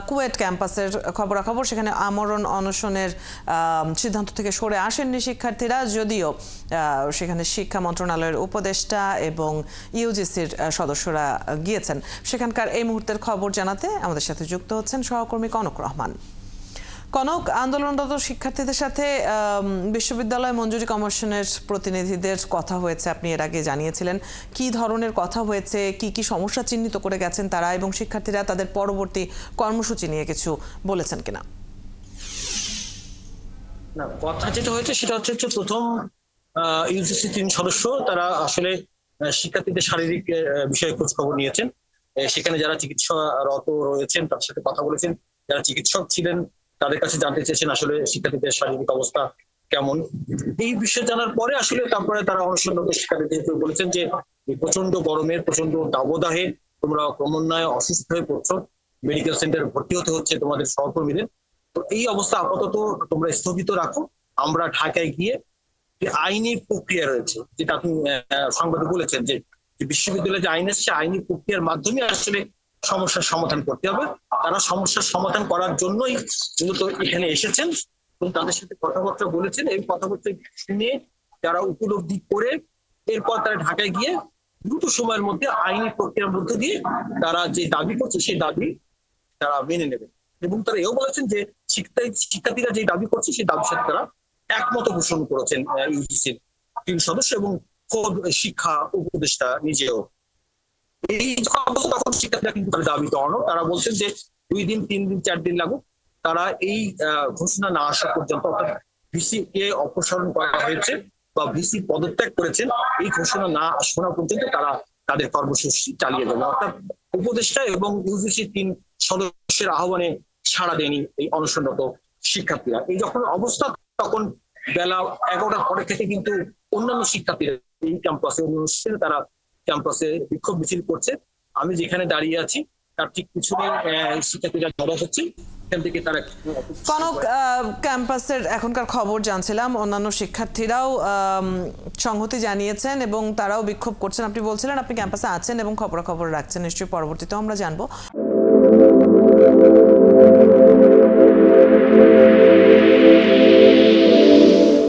কুয়েট ক্যাম্পাসের খবরাখবর, সেখানে আমরণ অনশনের সিদ্ধান্ত থেকে সরে আসেননি শিক্ষার্থীরা, যদিও সেখানে শিক্ষা মন্ত্রণালয়ের উপদেষ্টা এবং ইউজিসির সদস্যরা গিয়েছেন। সেখানকার এই মুহূর্তের খবর জানাতে আমাদের সাথে যুক্ত হচ্ছেন সহকর্মী কনক রহমান। কনক, আন্দোলনরত শিক্ষার্থীদের সাথে বিশ্ববিদ্যালয় মঞ্জুরি কমিশনের প্রতিনিধিদের কথা হয়েছে, আপনি এর আগে জানিয়েছিলেন। কি ধরনের কথা হয়েছে, কি কি সমস্যা চিহ্নিত করে গেছেন তারা, এবং শিক্ষার্থীরা তাদের পরবর্তী কর্মসূচি নিয়ে কিছু বলেছেন কিনা? না, কথা যেটা হয়েছে সেটা হচ্ছে প্রথম ইউজিসি 3 সদস্য তারা আসলে শিক্ষার্থীদের শারীরিক বিষয়ে খোঁজ খবর নিয়েছেন। সেখানে যারা চিকিৎসারত রয়েছেন তার সাথে কথা বলেছেন, যারা চিকিৎসক ছিলেন তাদের কাছে জানতে চেয়েছেন আসলে শিক্ষার্থীদের শারীরিক অবস্থা কেমন। এই বিষয় জানার পরে আসলে তারপরে তারা অনশনরত শিক্ষার্থীদের বলেছেন যে প্রচন্ড গরমের, প্রচন্ড দাবদাহে তোমরা ক্রমান্বয়ে অসুস্থ হয়ে পড়ছো, মেডিকেল সেন্টারে ভর্তি হতে হচ্ছে তোমাদের সহকর্মীদের। তো এই অবস্থা আপাতত তোমরা স্থগিত রাখো, আমরা ঢাকায় গিয়ে যে আইনি প্রক্রিয়া রয়েছে, যেটা আপনি সংবাদে বলেছেন যে বিশ্ববিদ্যালয়ে যে আইন আছে সেই আইনি প্রক্রিয়ার মাধ্যমে আসলে সমস্যার সমাধান করতে হবে। তারা সমস্যার সমাধান করার জন্যই মূলত এখানে এসেছেন এবং তাদের সাথে কথাবার্তা বলেছেন। এই কথাবার্তা শুনে যারা উপলব্ধি করে এরপর তারা ঢাকায় গিয়ে দ্রুত সময়ের মধ্যে আইনি প্রক্রিয়ার মধ্যে দিয়ে তারা যে দাবি করছে সেই দাবি তারা মেনে নেবে। এবং তারা এও বলেছেন যে শিক্ষার্থীরা যে দাবি করছে সেই দাবির সাথে তারা একমত পোষণ করেছেন ইউজিসির 3 সদস্য এবং খোদ শিক্ষা উপদেষ্টা নিজেও। এই তখন শিক্ষার্থীরা কিন্তু দাবি করানো, তারা বলছেন যে 2 দিন 3 দিন 4 দিন লাগুক, তারা এই ঘোষণা না আসা পর্যন্ত, অর্থাৎ ভিসি কে অপসারণ করা হয়েছে বা ভিসি পদত্যাগ করেছেন, এই ঘোষণা না শোনা পর্যন্ত তারা তাদের কর্মসূচি চালিয়ে যাবে। অর্থাৎ উপদেষ্টা এবং ইউজিসি 3 সদস্যের আহ্বানে সাড়া দেয়নি এই অনশনরত শিক্ষার্থীরা। এই যখন অবস্থা, তখন বেলা 11টার পরে থেকে কিন্তু অন্যান্য শিক্ষার্থীরা এই ক্যাম্পাসে তারা ক্যাম্পাসে বিক্ষোভ মিছিল করছে। আমি যেখানে দাঁড়িয়ে আছি তার ঠিক পিছনে শিক্ষার্থীরা জড়ো হচ্ছে। কনক, ক্যাম্পাসের এখনকার খবর জানছিলাম, অন্যান্য শিক্ষার্থীরাও সংহতি জানিয়েছেন এবং তারাও বিক্ষোভ করছেন। আপনি বলছিলেন আপনি ক্যাম্পাসে আছেন এবং খবরাখবর রাখছেন, নিশ্চয়ই পরবর্তীতেও আমরা জানবো।